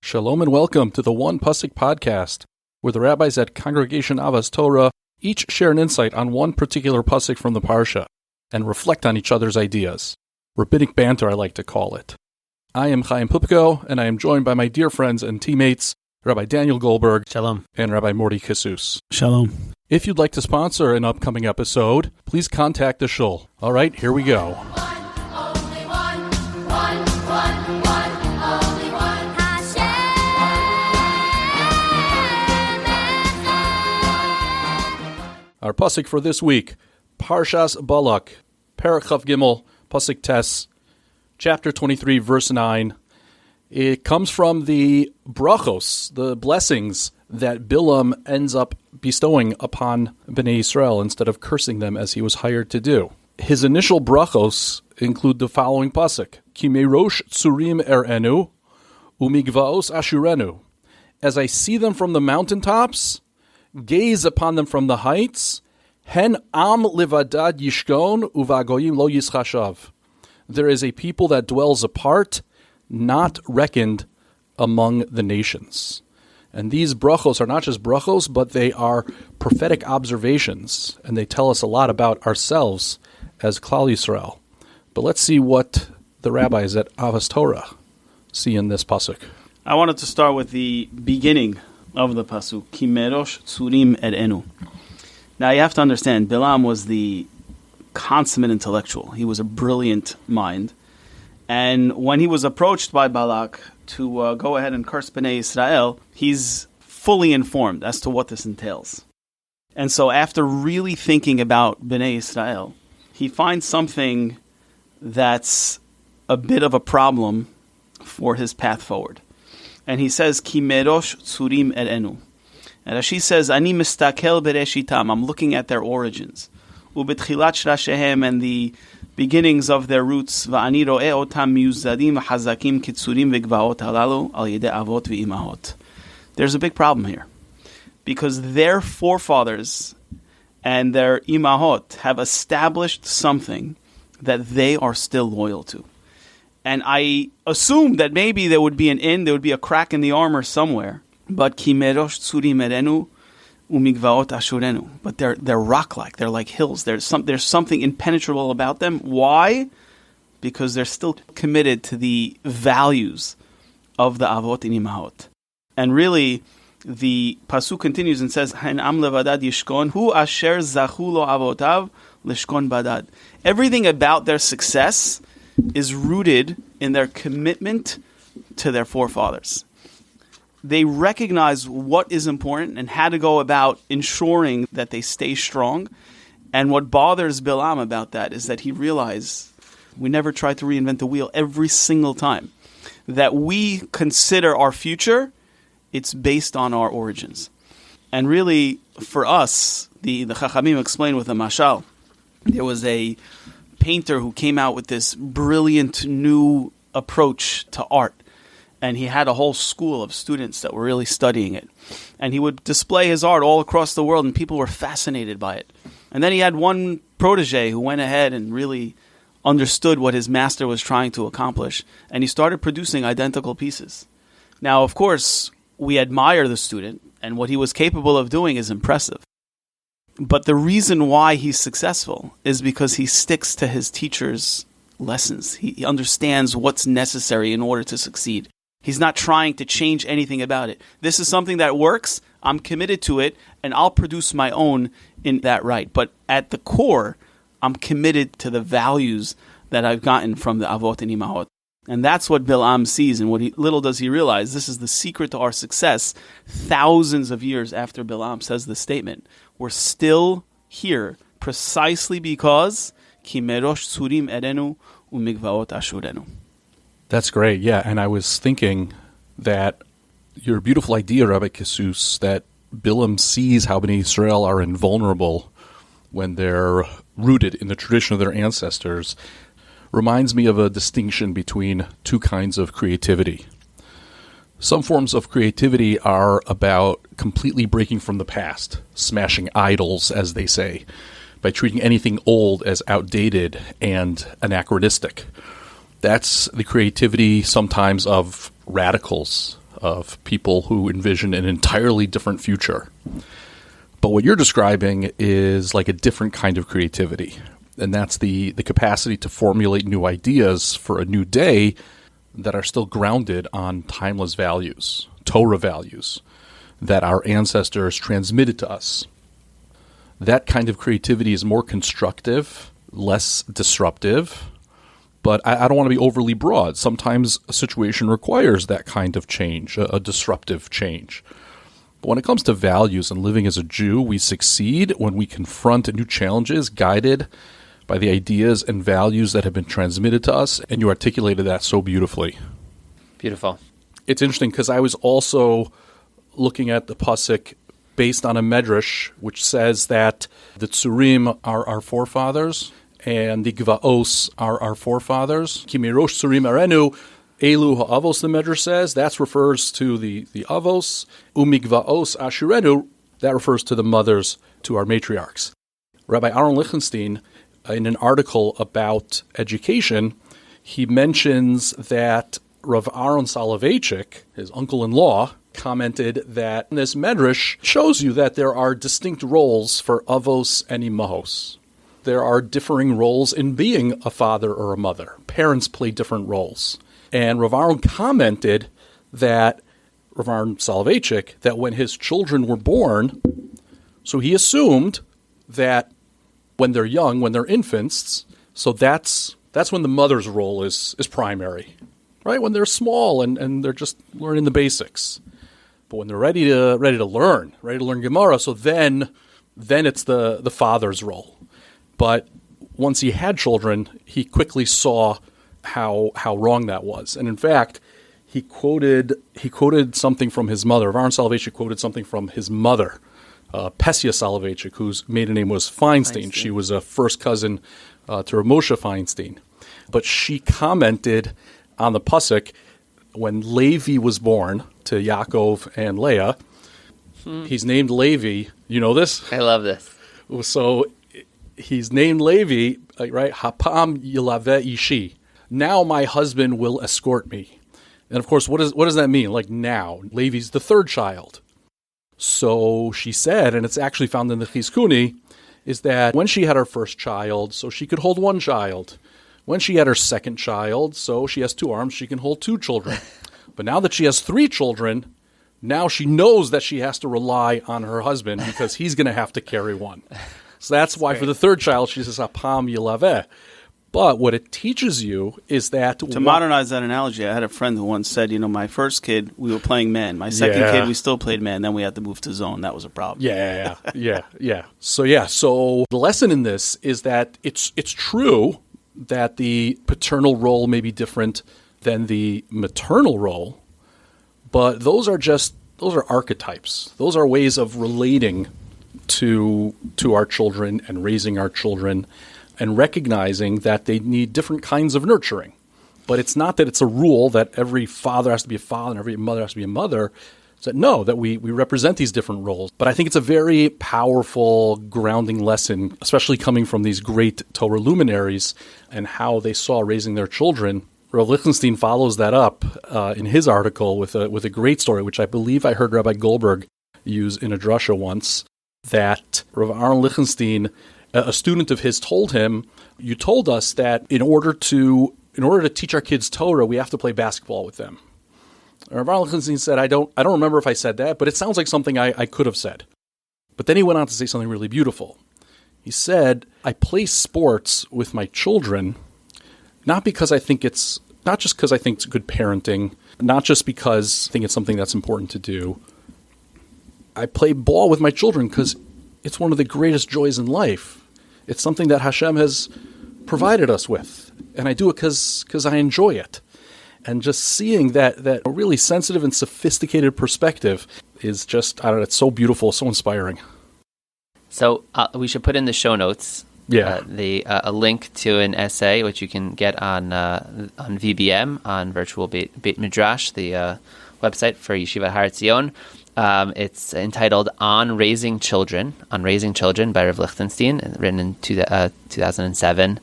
Shalom and welcome to the One Pasuk podcast, where the rabbis at Congregation Avos Torah each share an insight on one particular pasuk from the Parsha and reflect on each other's ideas. Rabbinic banter, I like to call it. I am Chaim Pupko, and I am joined by my dear friends and teammates, Rabbi Daniel Goldberg Shalom. And Rabbi Morty Kisus. Shalom. If you'd like to sponsor an upcoming episode, please contact the shul. All right, here we go. Our pasuk for this week, Parshas Balak, Perek Chav Gimel, pasuk Tes, chapter 23, verse 9. It comes from the brachos, the blessings that Bilam ends up bestowing upon Bnei Yisrael instead of cursing them as he was hired to do. His initial brachos include the following pasuk: Ki merosh tzurim erenu, umigvaos ashurenu. As I see them from the mountaintops, gaze upon them from the heights. Hen am livadad yishkon uvagoyim lo yischashav. There is a people that dwells apart, not reckoned among the nations. And these brachos are not just brachos, but they are prophetic observations, and they tell us a lot about ourselves as Klal Yisrael. But let's see what the rabbis at Avos Torah see in this pasuk. I wanted to start with the beginning of the pasuk, Ki merosh tzurim erenu. Now you have to understand, Bilam was the consummate intellectual. He was a brilliant mind. And when he was approached by Balak to go ahead and curse Bnei Israel, he's fully informed as to what this entails. And so after really thinking about Bnei Israel, he finds something that's a bit of a problem for his path forward. And he says, Ki merosh tzurim erenu. And Rashi says, Ani mistakel bereshitam. I'm looking at their origins. Ubetchilat shrashehem, and the beginnings of their roots. Va'ani ro'eh otam miuzadim hazakim kitzurim v'gvaot halalu al yedei avot v'imahot. There's a big problem here. Because their forefathers and their imahot have established something that they are still loyal to. And I assumed that maybe there would be there would be a crack in the armor somewhere. But ki merosh tzurim erenu umigvaot ashurenu. But they're rock-like. They're like hills. There's something impenetrable about them. Why? Because they're still committed to the values of the avot and imahot. And really, the pasuk continues and says, "Hen am levadad yishkon hu asher zachu lo avotav lishkon badad." Everything about their success is rooted in their commitment to their forefathers. They recognize what is important and how to go about ensuring that they stay strong. And what bothers Bilam about that is that he realized we never try to reinvent the wheel every single time. That we consider our future, it's based on our origins. And really, for us, the Chachamim explained with a mashal, there was a painter who came out with this brilliant new approach to art. And he had a whole school of students that were really studying it. And he would display his art all across the world, and people were fascinated by it. And then he had one protege who went ahead and really understood what his master was trying to accomplish. And he started producing identical pieces. Now, of course, we admire the student, and what he was capable of doing is impressive. But the reason why he's successful is because he sticks to his teacher's lessons. He understands what's necessary in order to succeed. He's not trying to change anything about it. This is something that works. I'm committed to it, and I'll produce my own in that right. But at the core, I'm committed to the values that I've gotten from the avot and imahot. And that's what Bilam sees, and little does he realize, this is the secret to our success. Thousands of years after Bilam says this statement, we're still here precisely because Ki merosh tzurim erenu umigvaot ashurenu. That's great, yeah. And I was thinking that your beautiful idea, Rabbi Kisus, that Bilam sees how Bnei Yisrael are invulnerable when they're rooted in the tradition of their ancestors, reminds me of a distinction between two kinds of creativity. Some forms of creativity are about completely breaking from the past, smashing idols, as they say, by treating anything old as outdated and anachronistic. That's the creativity sometimes of radicals, of people who envision an entirely different future. But what you're describing is like a different kind of creativity, and that's the capacity to formulate new ideas for a new day that are still grounded on timeless values, Torah values, that our ancestors transmitted to us. That kind of creativity is more constructive, less disruptive, but I don't want to be overly broad. Sometimes a situation requires that kind of change, a disruptive change. But when it comes to values and living as a Jew, we succeed when we confront new challenges guided by the ideas and values that have been transmitted to us, and you articulated that so beautifully. Beautiful. It's interesting because I was also looking at the pasuk based on a medrash, which says that the tzurim are our forefathers, and the gvaos are our forefathers. Ki mirosh tzurim arenu, elu ha'avos, the medrash says. That refers to the avos. Umigvaos ashirenu, that refers to the mothers, to our matriarchs. Rabbi Aaron Lichtenstein, in an article about education, he mentions that Rav Aaron Soloveitchik, his uncle-in-law, commented that this medrash shows you that there are distinct roles for avos and imahos. There are differing roles in being a father or a mother. Parents play different roles. And Rav Aaron commented that, Rav Aaron Soloveitchik, that when his children were born, so he assumed that when they're young, when they're infants, so that's when the mother's role is primary, right? When they're small and they're just learning the basics. But when they're ready to learn Gemara, so then it's the father's role. But once he had children, he quickly saw how wrong that was. And in fact, he quoted something from his mother. Aaron Soloveitchik quoted something from his mother, Pesia Soloveitchik, whose maiden name was Feinstein. She was a first cousin to Rav Moshe Feinstein. But she commented on the pasuk when Levi was born to Yaakov and Leah. He's named Levi. You know this? I love this. So he's named Levi, right? Hapam Yilaveh Ishi. Now my husband will escort me. And of course, what does that mean? Like now, Levi's the third child. So she said, and it's actually found in the Chizkuni, is that when she had her first child, so she could hold one child. When she had her second child, so she has two arms, she can hold two children. But now that she has three children, now she knows that she has to rely on her husband because he's going to have to carry one. So that's why for the third child, she says, Apam Yilaveh. But what it teaches you is that... To modernize that analogy, I had a friend who once said, my first kid, we were playing man. My second kid, we still played man. Then we had to move to zone. That was a problem. Yeah. So the lesson in this is that it's true that the paternal role may be different than the maternal role, but those are archetypes. Those are ways of relating to our children and raising our children and recognizing that they need different kinds of nurturing. But it's not that it's a rule that every father has to be a father and every mother has to be a mother. It's that we represent these different roles. But I think it's a very powerful grounding lesson, especially coming from these great Torah luminaries and how they saw raising their children. Rav Lichtenstein follows that up in his article with a great story, which I believe I heard Rabbi Goldberg use in a drasha once, that Rav Aaron Lichtenstein, a student of his, told him, you told us that in order to teach our kids Torah, we have to play basketball with them. Rav Aaron Lichtenstein said, I don't remember if I said that, but it sounds like something I could have said. But then he went on to say something really beautiful. He said, I play sports with my children, not just because I think it's good parenting, not just because I think it's something that's important to do. I play ball with my children because it's one of the greatest joys in life. It's something that Hashem has provided us with, and I do it because I enjoy it. And just seeing that really sensitive and sophisticated perspective is just, it's so beautiful, so inspiring. So we should put in the show notes a link to an essay, which you can get on VBM, on Virtual Beit Midrash, the website for Yeshiva Har Etzion. It's entitled On Raising Children by Rav Lichtenstein, written in 2007.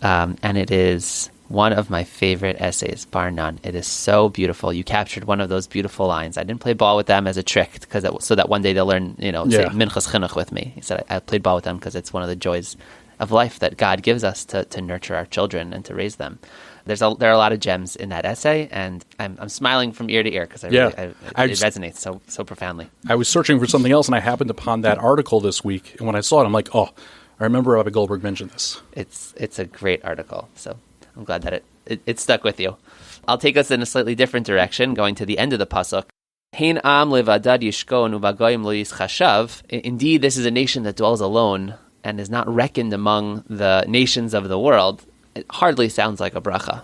And it is One of my favorite essays, bar none. It is so beautiful. You captured one of those beautiful lines. I didn't play ball with them as a trick so that one day they'll learn, say Minchas Chinuch with me. He said, I played ball with them because it's one of the joys of life that God gives us to nurture our children and to raise them. There are a lot of gems in that essay, and I'm smiling from ear to ear because it resonates so profoundly. I was searching for something else, and I happened upon that article this week, and when I saw it, I'm like, oh, I remember Rabbi Goldberg mentioned this. It's a great article, so I'm glad that it stuck with you. I'll take us in a slightly different direction, going to the end of the pasuk. Hein am levadad yishkon uvagoyim lo yischashav. Indeed, this is a nation that dwells alone and is not reckoned among the nations of the world. It hardly sounds like a bracha,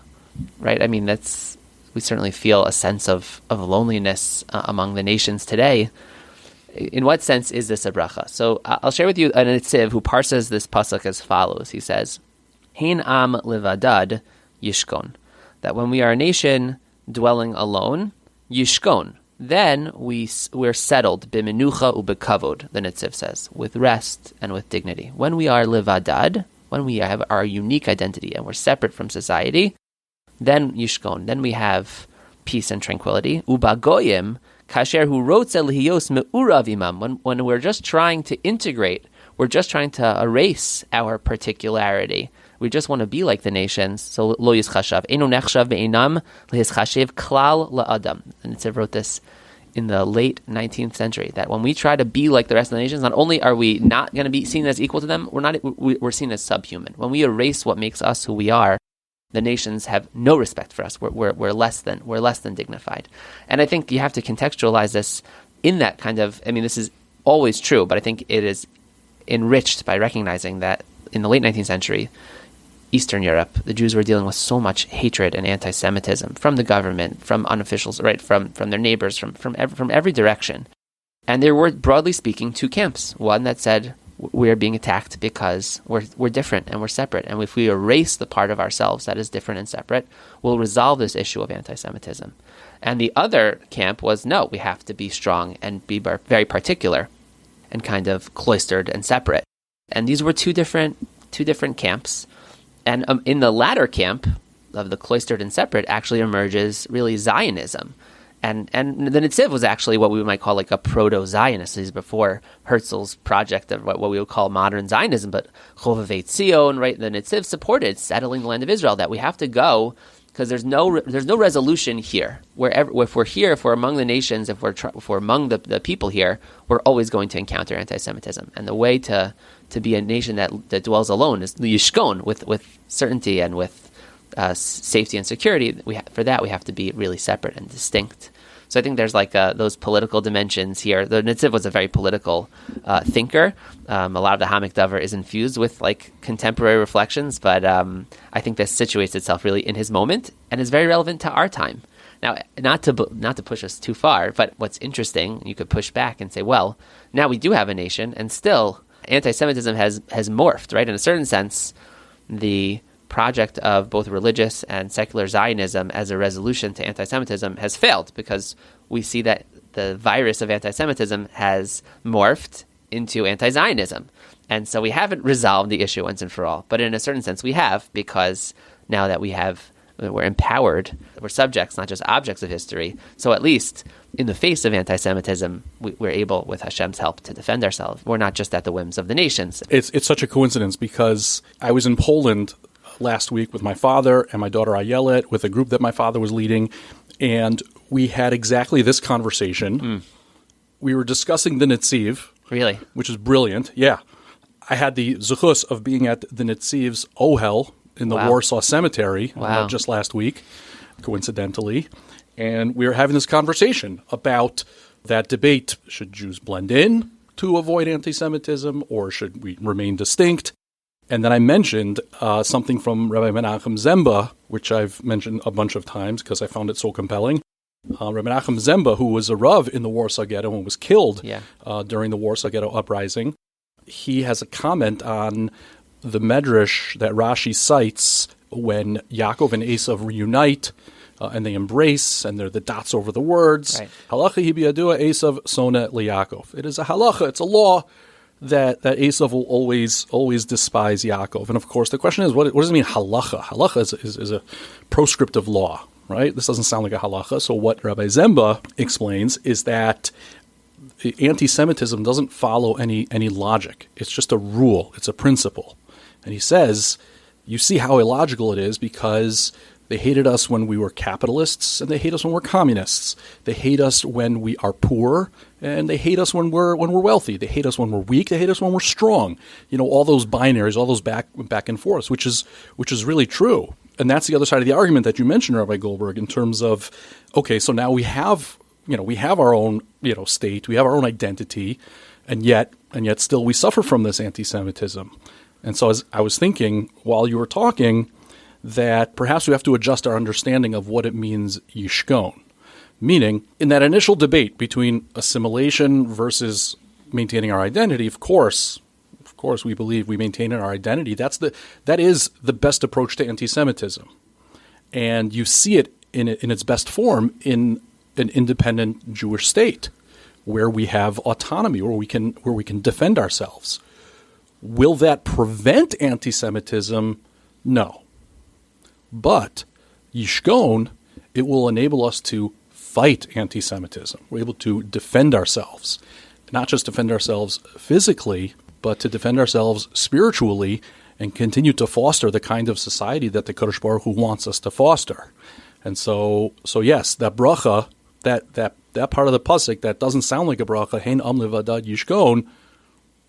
right? I mean, we certainly feel a sense of loneliness among the nations today. In what sense is this a bracha? So I'll share with you an Nitziv who parses this pasuk as follows. He says, Hein am levadad yishkon. That when we are a nation dwelling alone, yishkon, then we're settled, b'menucha u'bekavod, the Nitziv says, with rest and with dignity. When we are levadad, when we have our unique identity and we're separate from society, then yishkon, then we have peace and tranquility. Ubagoyim, kasher hu rotze lihiyos me'urav imam, when we're just trying to integrate, we're just trying to erase our particularity. We just want to be like the nations. So lo yischashav, eno nechshav be'enam lehischashev klal la'adam. And Nitziv wrote this in the late 19th century, that when we try to be like the rest of the nations, not only are we not going to be seen as equal to them, we're seen as subhuman. When we erase what makes us who we are, the nations have no respect for us. We're less than dignified. And I think you have to contextualize this in that kind of, I mean, this is always true, but I think it is enriched by recognizing that in the late 19th century, Eastern Europe, the Jews were dealing with so much hatred and anti-Semitism from the government, from unofficials, right, from their neighbors, from every direction. And there were, broadly speaking, two camps. One that said, we're being attacked because we're different and we're separate. And if we erase the part of ourselves that is different and separate, we'll resolve this issue of anti-Semitism. And the other camp was, no, we have to be strong and be very particular and kind of cloistered and separate. And these were two different camps. And in the latter camp of the cloistered and separate actually emerges really Zionism. And the Nitziv was actually what we might call like a proto-Zionist. This is before Herzl's project of what we would call modern Zionism. But Chovevei Tzion, right? The Nitziv supported settling the land of Israel, that we have to go because there's no resolution here. If we're among the nations, if we're among the people here, we're always going to encounter anti-Semitism. And the way to be a nation that dwells alone is yishkon, with certainty and with safety and security. For that, we have to be really separate and distinct. So I think there's like those political dimensions here. The Nitziv was a very political thinker. A lot of the Hamik Davar is infused with like contemporary reflections, but I think this situates itself really in his moment and is very relevant to our time. Now, not to push us too far, but what's interesting, you could push back and say, well, now we do have a nation, and still anti-Semitism has morphed, right? In a certain sense, the project of both religious and secular Zionism as a resolution to anti-Semitism has failed, because we see that the virus of anti-Semitism has morphed into anti-Zionism. And so we haven't resolved the issue once and for all. But in a certain sense, we have, because now that we're empowered, we're subjects, not just objects of history. So at least in the face of anti-Semitism, we're able, with Hashem's help, to defend ourselves. We're not just at the whims of the nations. It's such a coincidence, because I was in Poland last week with my father and my daughter Ayelet, with a group that my father was leading, and we had exactly this conversation. We were discussing the Nitziv. Really? Which is brilliant, yeah. I had the zuchus of being at the Nitziv's Ohel in the Warsaw Cemetery just last week, coincidentally, and we were having this conversation about that debate. Should Jews blend in to avoid anti-Semitism, or should we remain distinct? And then I mentioned something from Rabbi Menachem Zemba, which I've mentioned a bunch of times because I found it so compelling. Rabbi Menachem Zemba, who was a Rav in the Warsaw Ghetto and was killed during the Warsaw Ghetto uprising, he has a comment on the Medrash that Rashi cites when Yaakov and Esav reunite and they embrace, and they're the dots over the words. Halacha hi biyadua Esav sona liYaakov. It is a halacha, it's a law, that Esav will always despise Yaakov. And of course, the question is, what does it mean, halacha? Halacha is a proscriptive law, right? This doesn't sound like a halacha. So what Rabbi Zemba explains is that anti-Semitism doesn't follow any logic. It's just a rule. It's a principle. And he says, you see how illogical it is because they hated us when we were capitalists, and they hate us when we're communists. They hate us when we are poor, and they hate us when we're wealthy. They hate us when we're weak. They hate us when we're strong. All those binaries, all those back and forth, which is really true. And that's the other side of the argument that you mentioned, Rabbi Goldberg, in terms of, okay, so now we have our own state, we have our own identity, and yet still we suffer from this anti-Semitism. And so as I was thinking while you were talking, that perhaps we have to adjust our understanding of what it means yishkon. Meaning, in that initial debate between assimilation versus maintaining our identity, of course we believe we maintain our identity. That is the best approach to anti-Semitism. And you see it in its best form in an independent Jewish state where we have autonomy, where we can defend ourselves. Will that prevent anti-Semitism? No. But yishkon, it will enable us to fight anti-Semitism. We're able to defend ourselves, not just defend ourselves physically, but to defend ourselves spiritually and continue to foster the kind of society that the Kadosh Baruch Hu wants us to foster. And so yes, that bracha, that part of the pasuk that doesn't sound like a bracha, hein am levadad yishkon,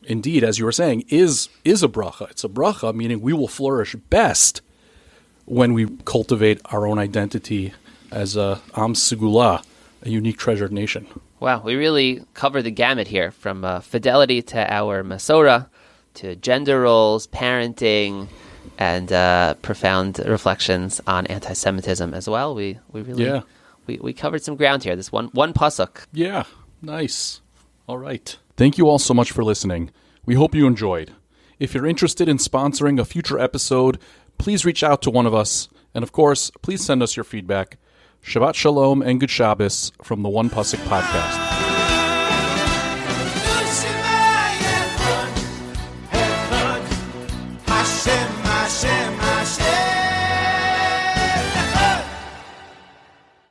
indeed, as you were saying, is a bracha. It's a bracha, meaning we will flourish best when we cultivate our own identity as a Am Segula, a unique treasured nation. Wow, we really cover the gamut here, from fidelity to our Masorah, to gender roles, parenting, and profound reflections on anti-Semitism as well. We really we covered some ground here. This one pasuk. Yeah, nice. All right. Thank you all so much for listening. We hope you enjoyed. If you're interested in sponsoring a future episode, please reach out to one of us. And of course, please send us your feedback. Shabbat Shalom and Good Shabbos from the One Pasuk Podcast.